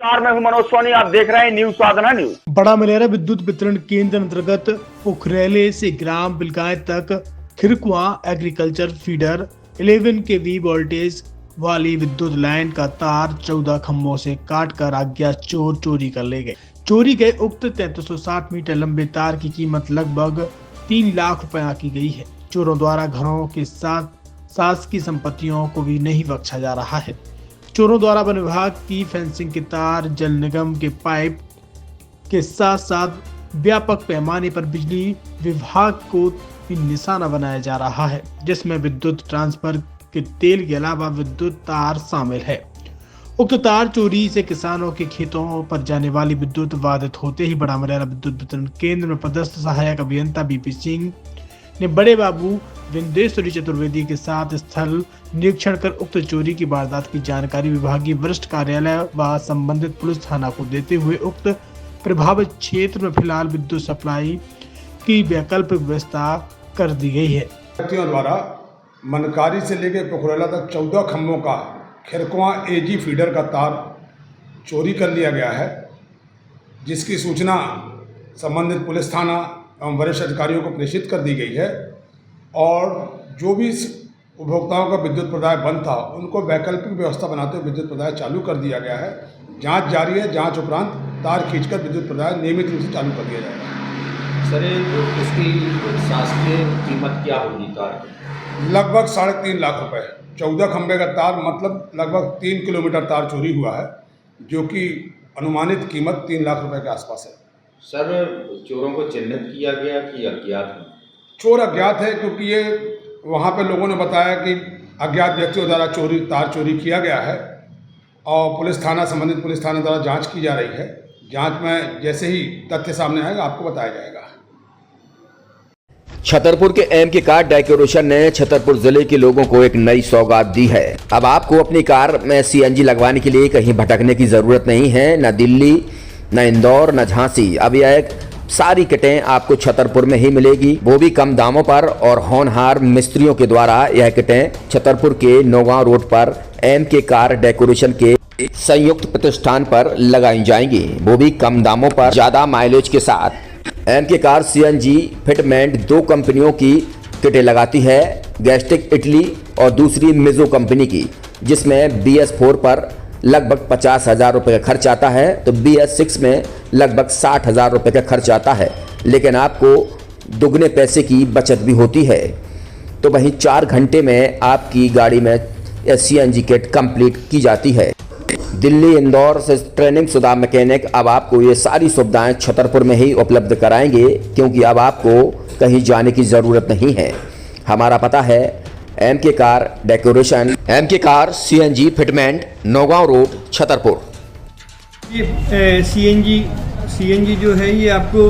मैं हूं मनोज सोनी, आप देख रहे हैं न्यूज साधना न्यूज। बड़ा मलेरा विद्युत वितरण केंद्र अंतर्गत उखरेले से ग्राम बिलगाय तक खिरकुआ एग्रीकल्चर फीडर 11 kV वोल्टेज वाली विद्युत लाइन का तार 14 खंभों से काटकर अज्ञात चोर चोरी कर ले गए। चोरी गए उक्त 3360 मीटर लंबे तार की कीमत लगभग 3 लाख रुपए आंकी गई है। चोरों द्वारा घरों के साथ शासकीय संपत्तियों को भी नहीं बख्शा जा रहा है। चोरों द्वारा वन विभाग की फेंसिंग के तार, जल निगम के पाइप के साथ साथ व्यापक पैमाने पर बिजली विभाग को भी निशाना बनाया जा रहा है, जिसमें विद्युत ट्रांसफर के तेल के अलावा विद्युत तार शामिल है। उक्त तार चोरी से किसानों के खेतों पर जाने वाली विद्युत बाधित होते ही बड़ा मलेरा विद्युत वितरण केंद्र में पदस्थ सहायक अभियंता बीपी सिंह ने बड़े बाबू विंदेश्वरी चतुर्वेदी के साथ स्थल निरीक्षण कर उक्त चोरी की वारदात की जानकारी विभागीय वरिष्ठ कार्यालय व संबंधित पुलिस थाना को देते हुए उक्त प्रभावित क्षेत्र में फिलहाल विद्युत सप्लाई की वैकल्पिक व्यवस्था कर दी गई है। व्यक्तियों द्वारा मनकारी से लेकर पोखरेला तक 14 खंभों का खिरकुआ एजी फीडर का तार चोरी कर लिया गया है, जिसकी सूचना संबंधित पुलिस थाना एवं वरिष्ठ अधिकारियों को प्रेषित कर दी गई है और जो भी उपभोक्ताओं का विद्युत प्रदाय बंद था उनको वैकल्पिक व्यवस्था बनाते हुए विद्युत प्रदाय चालू कर दिया गया है। जांच जारी है। जांच उपरांत तार खींचकर विद्युत प्रदाय नियमित रूप से चालू कर दिया जाएगा। सर, इसकी शासकीय कीमत क्या होगी तार की? लगभग 3.5 लाख रुपए। 14 खंभे का तार मतलब लगभग 3 किलोमीटर तार चोरी हुआ है, जो कि अनुमानित कीमत 3 लाख रुपए के आसपास है। सर, चोरों को चिन्हित किया गया कि अज्ञात है? चोर अज्ञात है, क्योंकि ये वहाँ पे लोगों ने बताया कि अज्ञात व्यक्तियों द्वारा तार चोरी किया गया है और संबंधित पुलिस थाना द्वारा जांच की जा रही है। जांच में जैसे ही तथ्य सामने आएगा आपको बताया जाएगा। छतरपुर के एमके कार डेकोरेशन ने छतरपुर जिले के लोगों को एक नई सौगात दी है। अब आपको अपनी कार में सीएनजी लगवाने के लिए कहीं भटकने की जरूरत नहीं है, न दिल्ली, न इंदौर, न झांसी। अब यह सारी किटें आपको छतरपुर में ही मिलेगी, वो भी कम दामों पर और होनहार मिस्त्रियों के द्वारा। यह किटें छतरपुर के नौगांव रोड पर एमके कार डेकोरेशन के संयुक्त प्रतिष्ठान पर लगाई जाएंगी, वो भी कम दामों पर, ज्यादा माइलेज के साथ। एमके कार सीएनजी फिटमेंट 2 कंपनियों की किटें लगाती है, गैस्टिक इटली और दूसरी मिजो कंपनी की, जिसमें BS4 पर लगभग 50,000 रुपये का खर्च आता है, तो BS6 में लगभग 60,000 रुपये का खर्च आता है, लेकिन आपको दुगने पैसे की बचत भी होती है। तो वहीं 4 घंटे में आपकी गाड़ी में सीएनजी किट कंप्लीट की जाती है। दिल्ली, इंदौर से ट्रेनिंग शुदा मैकेनिक अब आपको ये सारी सुविधाएं छतरपुर में ही उपलब्ध कराएंगे, क्योंकि अब आपको कहीं जाने की ज़रूरत नहीं है। हमारा पता है MK car decoration, MK car CNG fitment, Naugaon road, Chhatarpur. ये सीएनजी जो है ये आपको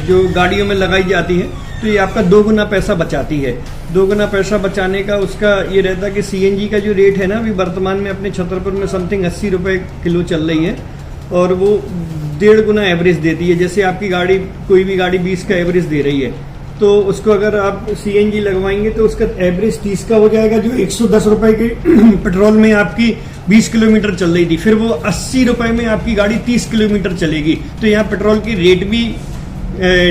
जो गाड़ियों में लगाई जाती है तो ये आपका 2 गुना पैसा बचाती है। 2 गुना पैसा बचाने का उसका ये रहता है कि सीएनजी का जो रेट है ना, अभी वर्तमान में अपने छतरपुर में समथिंग 80 रुपये किलो चल रही है और वो 1.5 गुना एवरेज देती है। जैसे आपकी गाड़ी, कोई भी गाड़ी 20 का एवरेज दे रही है, तो उसको अगर आप सीएनजी लगवाएंगे तो उसका एवरेज 30 का हो जाएगा, जो 110 रुपए के पेट्रोल में आपकी 20 किलोमीटर चल रही थी, फिर वो 80 रुपए में आपकी गाड़ी 30 किलोमीटर चलेगी। तो यहाँ पेट्रोल की रेट भी,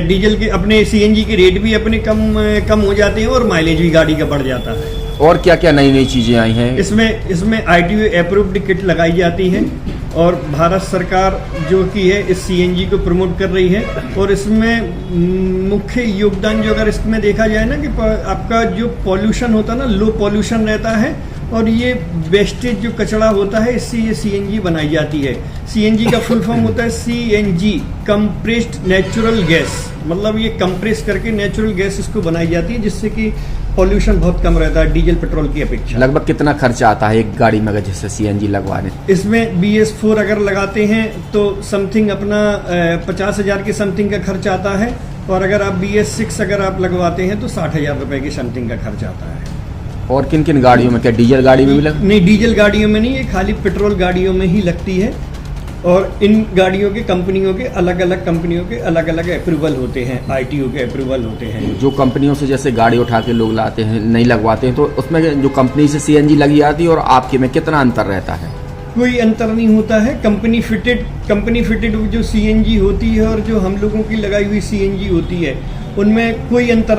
डीजल के, अपने सीएनजी के रेट भी अपने कम हो जाते हैं और माइलेज भी गाड़ी का बढ़ जाता है। और क्या क्या नई नई चीजें आई हैं? इसमें ITO अप्रूव्ड किट लगाई जाती है और भारत सरकार जो की है इस सीएनजी को प्रमोट कर रही है। और इसमें मुख्य योगदान जो अगर इसमें देखा जाए ना, कि आपका जो पॉल्यूशन होता है ना, लो पॉल्यूशन रहता है और ये वेस्टेज जो कचरा होता है, इससे ये सीएनजी बनाई जाती है। सीएनजी का फुल फॉर्म होता है CNG, कंप्रेस्ड नेचुरल गैस, मतलब ये कंप्रेस करके नेचुरल गैस इसको बनाई जाती है, जिससे कि पॉल्यूशन बहुत कम रहता है डीजल पेट्रोल की अपेक्षा। लगभग कितना खर्चा आता है एक गाड़ी में जैसे सीएनजी लगवाने? इसमें BS4 अगर लगाते हैं तो समथिंग अपना 50,000 के समथिंग का खर्च आता है, और अगर आप BS6 अगर आप लगवाते हैं तो 60,000 रुपए की समथिंग का खर्च आता है। और किन किन गाड़ियों में? क्या डीजल गाड़ी में भी नहीं, डीजल गाड़ियों में नहीं, ये खाली पेट्रोल गाड़ियों में ही लगती है। और इन गाड़ियों के कंपनियों के अलग अलग अप्रूवल होते हैं, ITO के अप्रूवल होते हैं। जो कंपनियों से जैसे गाड़ी उठा के लोग लाते हैं, नहीं लगवाते हैं, तो उसमें जो कंपनी से सीएनजी लगी आती है और आपके में कितना अंतर रहता है? कोई अंतर नहीं होता है। कंपनी फिटेड जो सीएनजी होती है और जो हम लोगों की लगाई हुई सीएनजी होती है, उनमें कोई अंतर